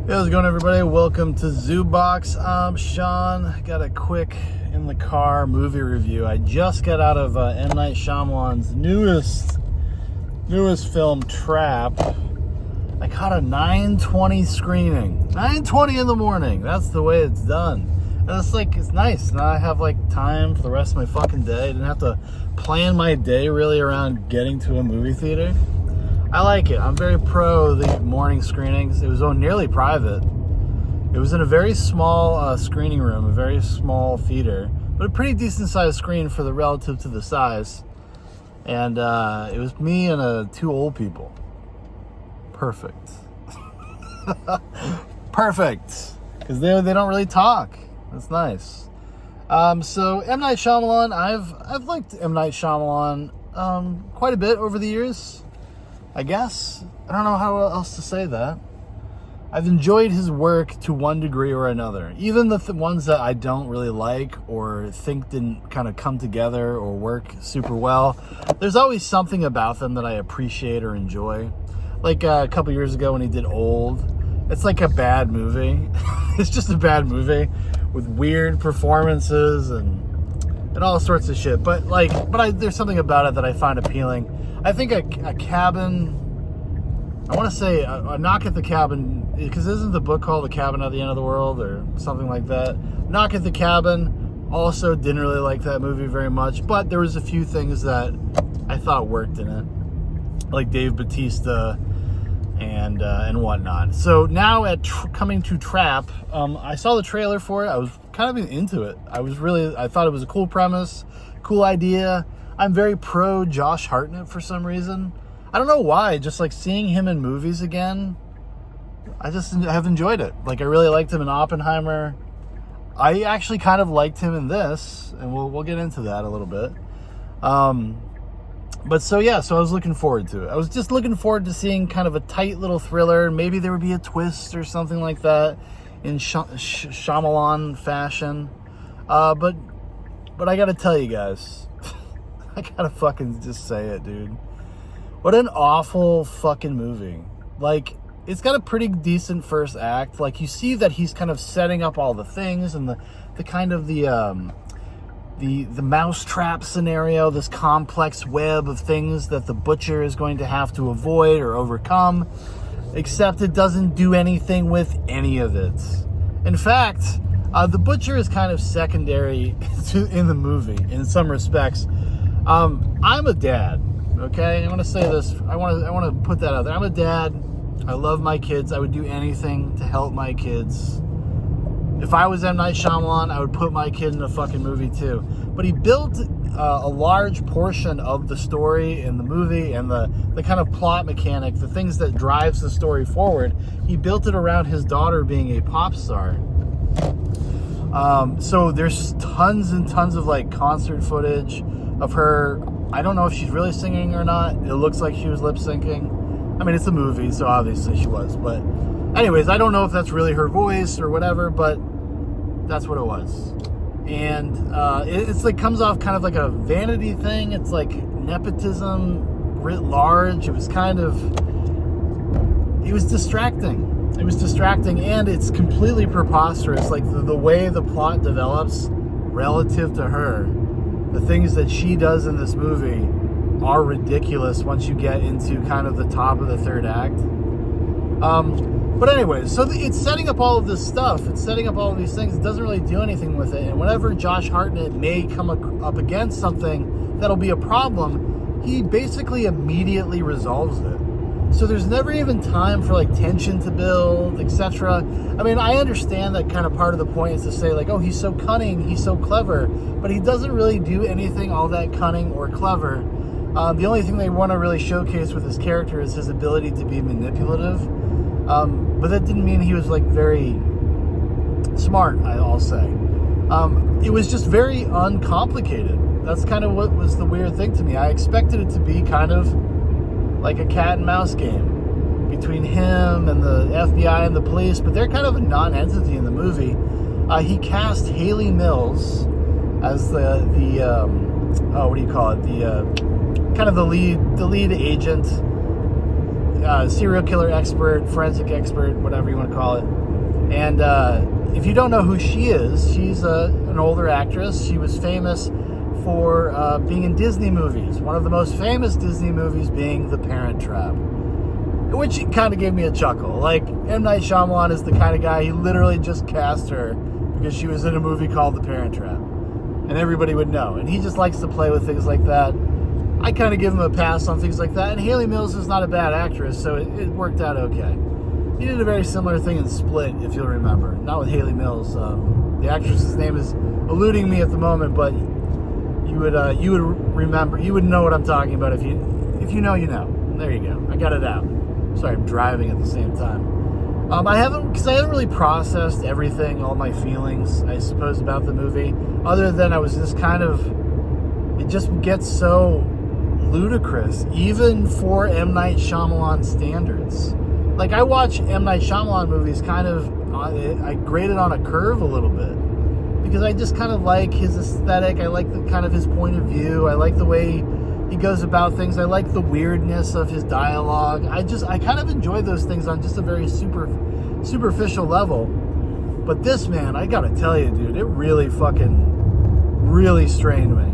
Hey, how's it going, everybody? Welcome to ZooBox. I'm Sean. I got a quick in the car movie review. I just got out of M. Night Shyamalan's newest film, Trap. I caught a 9:20 screening. 9:20 in the morning. That's the way it's done. And it's nice. Now I have time for the rest of my fucking day. I didn't have to plan my day really around getting to a movie theater. I like it. I'm very pro the morning screenings. It was nearly private. It was in a very small screening room, a very small theater, but a pretty decent sized screen for the relative to the size. And it was me and two old people. Perfect. Perfect. Because they don't really talk. That's nice. So M. Night Shyamalan, I've liked M. Night Shyamalan quite a bit over the years. I guess. I don't know how else to say that. I've enjoyed his work to one degree or another. Even the ones that I don't really like or think didn't kind of come together or work super well, there's always something about them that I appreciate or enjoy. Like a couple years ago when he did Old, it's like a bad movie. It's just a bad movie with weird performances and all sorts of shit. But there's something about it that I find appealing. I think a cabin, I want to say a Knock at the Cabin, because isn't the book called The Cabin at the End of the World or something like that? Knock at the Cabin, also didn't really like that movie very much, but there was a few things that I thought worked in it, like Dave Bautista and whatnot. So now coming to Trap, I saw the trailer for it. I was kind of into it. I thought it was a cool premise, cool idea. I'm very pro Josh Hartnett for some reason. I don't know why. Just seeing him in movies again, I have enjoyed it. I really liked him in Oppenheimer. I actually kind of liked him in this, and we'll get into that a little bit. So I was looking forward to it. I was just looking forward to seeing kind of a tight little thriller. Maybe there would be a twist or something like that in Shyamalan fashion. But I gotta tell you guys, I gotta fucking just say it, dude. What an awful fucking movie. It's got a pretty decent first act. You see that he's kind of setting up all the things and the kind of the mousetrap scenario, this complex web of things that the butcher is going to have to avoid or overcome, except it doesn't do anything with any of it. In fact, the butcher is kind of secondary in the movie in some respects. I'm a dad, okay? I want to say this. I want to put that out there. I'm a dad. I love my kids. I would do anything to help my kids. If I was M. Night Shyamalan, I would put my kid in a fucking movie too. But he built a large portion of the story in the movie and the kind of plot mechanic, the things that drives the story forward. He built it around his daughter being a pop star. So there's tons and tons of concert footage of her. I don't know if she's really singing or not. It looks like she was lip syncing. I mean, it's a movie, so obviously she was. But anyways, I don't know if that's really her voice or whatever, but that's what it was. And it's comes off kind of like a vanity thing. It's nepotism writ large. It was distracting. It was distracting, and it's completely preposterous. The way the plot develops relative to her, the things that she does in this movie are ridiculous once you get into kind of the top of the third act. But anyways, so it's setting up all of this stuff. It's setting up all of these things. It doesn't really do anything with it. And whenever Josh Hartnett may come up against something that'll be a problem, he basically immediately resolves it. So there's never even time for tension to build, etc. I mean, I understand that kind of part of the point is to say oh, he's so cunning, he's so clever, but he doesn't really do anything all that cunning or clever. The only thing they want to really showcase with his character is his ability to be manipulative. But that didn't mean he was very smart, I'll say. It was just very uncomplicated. That's kind of what was the weird thing to me. I expected it to be kind of like a cat and mouse game between him and the FBI and the police, but they're kind of a non-entity in the movie. He cast Haley Mills as the what do you call it? The kind of the lead agent serial killer expert, forensic expert, whatever you want to call it. And if you don't know who she is, she's an older actress. She was famous for being in Disney movies. One of the most famous Disney movies being The Parent Trap, which kind of gave me a chuckle. Like, M. Night Shyamalan is the kind of guy, he literally just cast her because she was in a movie called The Parent Trap. And everybody would know. And he just likes to play with things like that. I kind of give him a pass on things like that. And Hayley Mills is not a bad actress, so it worked out okay. He did a very similar thing in Split, if you'll remember. Not with Hayley Mills. The actress's name is eluding me at the moment, but you would remember. You would know what I'm talking about if you know, you know. There you go. I got it out. Sorry, I'm driving at the same time. I haven't really processed everything, all my feelings, I suppose, about the movie. Other than I was just kind of, it just gets so ludicrous, even for M. Night Shyamalan standards. Like, I watch M. Night Shyamalan movies kind of, I grade it on a curve a little bit. Because I just kind of like his aesthetic. I like the kind of his point of view. I like the way he goes about things. I like the weirdness of his dialogue. I kind of enjoy those things on just a very superficial level. But this, man, I gotta tell you, dude, it really strained me.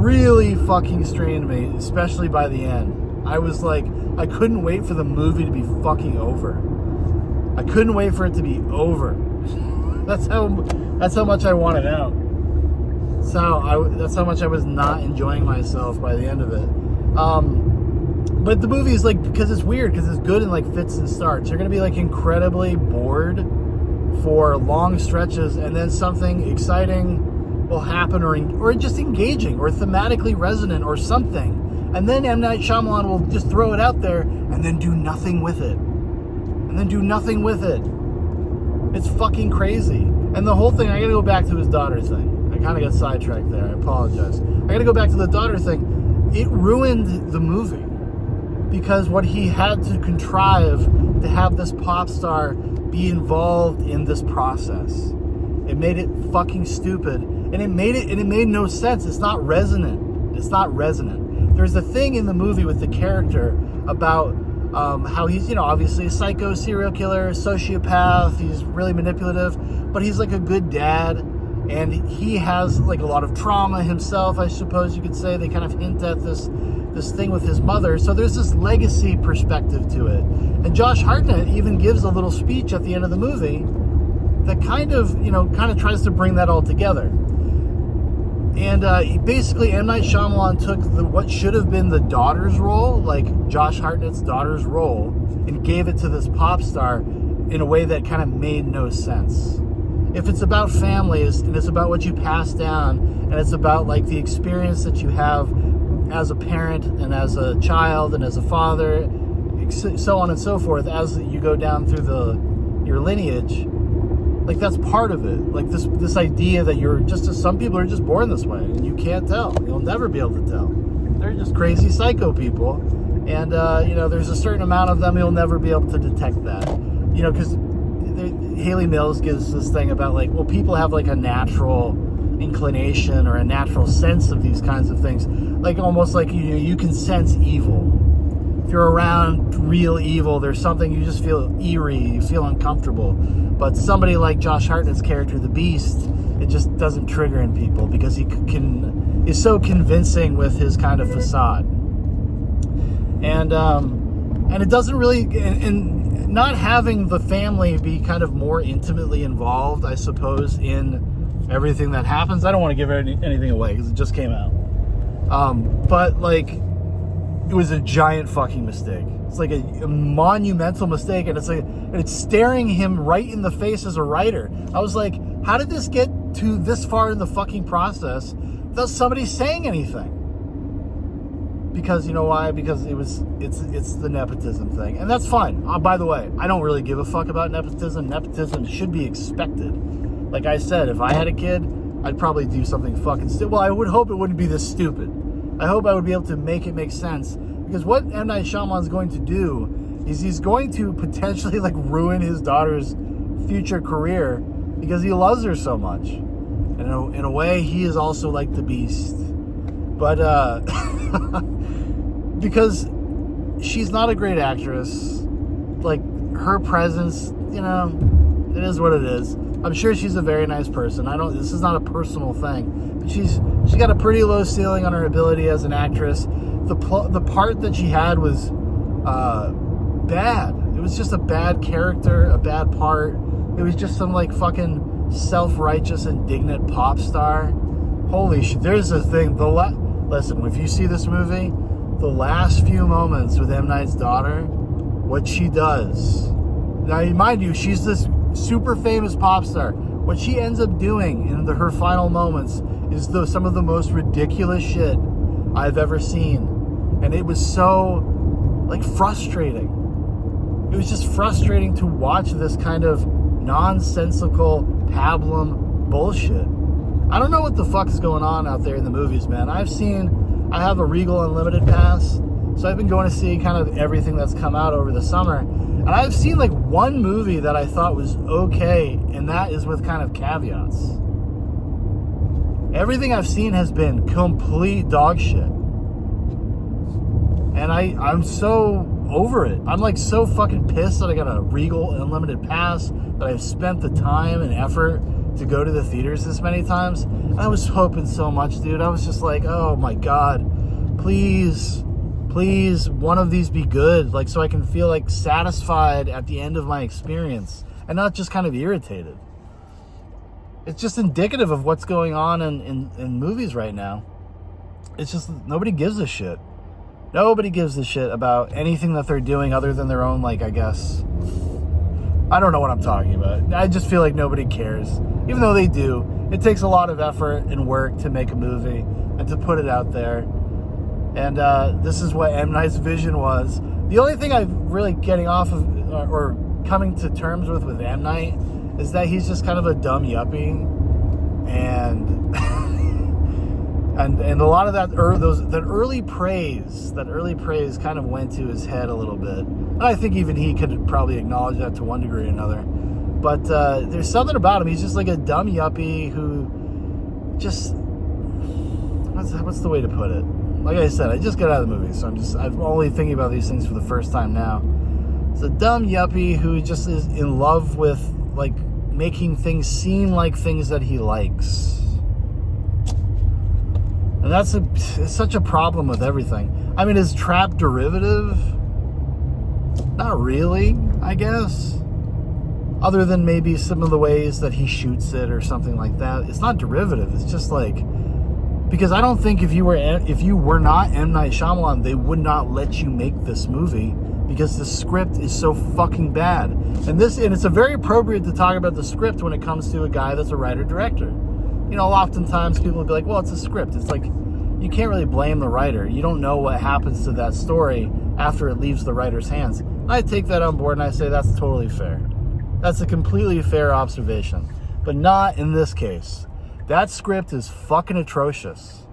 Really fucking strained me, especially by the end. I was like, I couldn't wait for the movie to be fucking over. I couldn't wait for it to be over. That's how much I wanted out. That's how much I was not enjoying myself by the end of it. But the movie is like, because it's weird, because it's good in like fits and starts. You're going to be like incredibly bored for long stretches, and then something exciting will happen, or just engaging, or thematically resonant, or something. And then M. Night Shyamalan will just throw it out there, and then do nothing with it. It's fucking crazy. And the whole thing, I got to go back to his daughter thing. I kind of got sidetracked there. I apologize. I got to go back to the daughter thing. It ruined the movie because what he had to contrive to have this pop star be involved in this process, it made it fucking stupid, and it made no sense. It's not resonant. There's a thing in the movie with the character about how he's, obviously a psycho serial killer, sociopath. He's really manipulative, but he's like a good dad. And he has like a lot of trauma himself, I suppose you could say. They kind of hint at this thing with his mother. So there's this legacy perspective to it. And Josh Hartnett even gives a little speech at the end of the movie that kind of tries to bring that all together. And basically, M. Night Shyamalan took what should have been the daughter's role, like Josh Hartnett's daughter's role, and gave it to this pop star in a way that kind of made no sense. If it's about families, and it's about what you pass down, and it's about like the experience that you have as a parent and as a child and as a father, so on and so forth, as you go down through your lineage, like that's part of it. Like this idea that some people are just born this way, and you can't tell. You'll never be able to tell. They're just crazy psycho people, and there's a certain amount of them you'll never be able to detect that. Because Hayley Mills gives this thing about like, well, people have like a natural inclination or a natural sense of these kinds of things, like almost like you can sense evil. If you're around real evil, there's something, you just feel eerie, you feel uncomfortable. But somebody like Josh Hartnett's character, the Beast, it just doesn't trigger in people because he is so convincing with his kind of facade. And it doesn't really, and not having the family be kind of more intimately involved, I suppose, in everything that happens. I don't want to give anything away because it just came out. But like, it was a giant fucking mistake. It's like a monumental mistake, and it's staring him right in the face as a writer. I was like, how did this get to this far in the fucking process without somebody saying anything? Because you know why? Because it's the nepotism thing, and that's fine. By the way, I don't really give a fuck about nepotism. Nepotism should be expected. Like I said, if I had a kid, I'd probably do something fucking stupid. Well, I would hope it wouldn't be this stupid. I hope I would be able to make it make sense. Because what M. Night Shyamalan's going to do is he's going to potentially like ruin his daughter's future career because he loves her so much. And in a way, he is also like the Beast. But because she's not a great actress. Like, her presence, you know, it is what it is. I'm sure she's a very nice person. This is not a personal thing. But she got a pretty low ceiling on her ability as an actress. The part that she had was bad. It was just a bad character, a bad part. It was just some like fucking self-righteous, indignant pop star. Holy shit! There's a thing. Listen, if you see this movie, the last few moments with M. Night's daughter, what she does. Now, mind you, she's this super famous pop star. What she ends up doing in her final moments is some of the most ridiculous shit I've ever seen. And it was so, like, frustrating. It was just frustrating to watch this kind of nonsensical pablum bullshit. I don't know what the fuck is going on out there in the movies, man. I have a Regal Unlimited pass, so I've been going to see kind of everything that's come out over the summer. And I've seen like one movie that I thought was okay, and that is with kind of caveats. Everything I've seen has been complete dog shit. And I'm so over it. I'm like so fucking pissed that I got a Regal Unlimited pass, that I've spent the time and effort to go to the theaters this many times. And I was hoping so much, dude. I was just like, oh my God, please, one of these be good, like, so I can feel like satisfied at the end of my experience and not just kind of irritated. It's just indicative of what's going on in movies right now. It's just nobody gives a shit. Nobody gives a shit about anything that they're doing other than their own, like, I guess. I don't know what I'm talking about. I just feel like nobody cares. Even though they do. It takes a lot of effort and work to make a movie and to put it out there. And this is what M. Night's vision was. The only thing I'm really getting off of, or coming to terms with M. Night, is that he's just kind of a dumb yuppie. And and a lot of that early praise kind of went to his head a little bit. And I think even he could probably acknowledge that to one degree or another. But there's something about him. He's just like a dumb yuppie who just, what's the way to put it? Like I said, I just got out of the movie, so I'm only thinking about these things for the first time now. It's a dumb yuppie who just is in love with, like, making things seem like things that he likes. And it's such a problem with everything. I mean, is trap derivative? Not really, I guess. Other than maybe some of the ways that he shoots it or something like that. It's not derivative. It's just like, because I don't think if you were not M. Night Shyamalan, they would not let you make this movie, because the script is so fucking bad. And it's a very appropriate to talk about the script when it comes to a guy that's a writer-director. You know, oftentimes people will be like, well, it's a script. It's like, you can't really blame the writer. You don't know what happens to that story after it leaves the writer's hands. And I take that on board and I say that's totally fair. That's a completely fair observation. But not in this case. That script is fucking atrocious.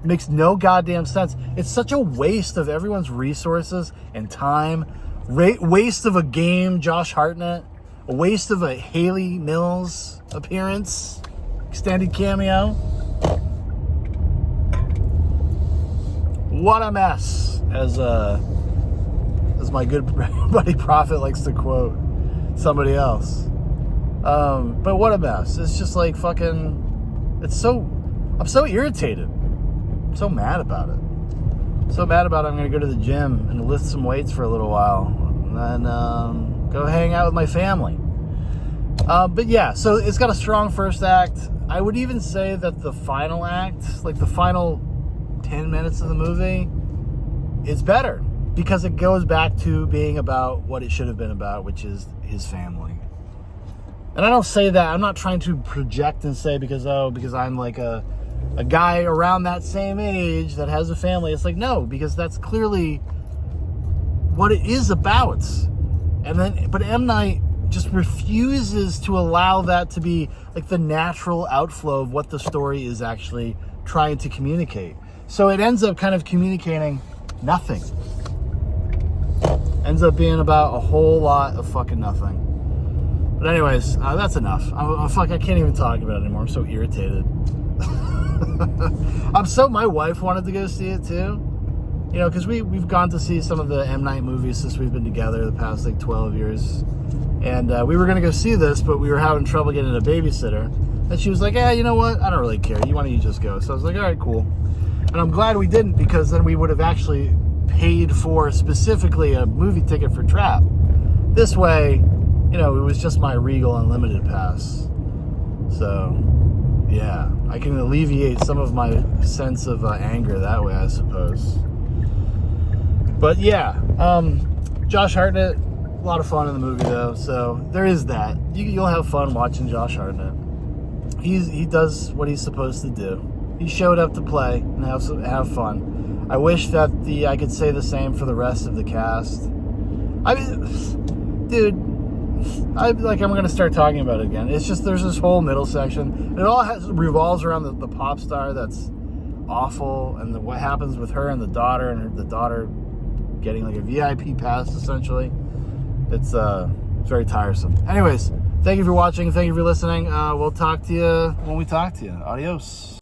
It makes no goddamn sense. It's such a waste of everyone's resources and time. Waste of a game, Josh Hartnett. A waste of a Haley Mills appearance. Extended cameo. What a mess, as my good buddy Prophet likes to quote somebody else. But what a mess. It's just like fucking, I'm so irritated. I'm so mad about it. I'm going to go to the gym and lift some weights for a little while. And then go hang out with my family. But yeah, so it's got a strong first act. I would even say that the final act, like the final 10 minutes of the movie, is better, because it goes back to being about what it should have been about, which is his family. And I don't say that, I'm not trying to project and say because I'm like a guy around that same age that has a family. It's like, no, because that's clearly what it is about. But M. Night just refuses to allow that to be like the natural outflow of what the story is actually trying to communicate. So it ends up kind of communicating nothing. Ends up being about a whole lot of fucking nothing. But anyways, that's enough. I can't even talk about it anymore. I'm so irritated. My wife wanted to go see it too. You know, because we've gone to see some of the M. Night movies since we've been together the past, like, 12 years. And we were going to go see this, but we were having trouble getting a babysitter. And she was like, yeah, you know what? I don't really care. Why don't you just go? So I was like, all right, cool. And I'm glad we didn't, because then we would have actually paid for specifically a movie ticket for Trap. This way, you know, it was just my Regal Unlimited pass. So, yeah, I can alleviate some of my sense of anger that way, I suppose. But yeah, Josh Hartnett, a lot of fun in the movie though, so there is that. You'll have fun watching Josh Hartnett. He does what he's supposed to do. He showed up to play and have fun. I wish that I could say the same for the rest of the cast. I mean, dude, I'm going to start talking about it again. It's just there's this whole middle section. It all revolves around the pop star that's awful, and what happens with her and the daughter, and the daughter getting like a VIP pass essentially. It's very tiresome. Anyways, thank you for watching. Thank you for listening. We'll talk to you when we talk to you. Adios.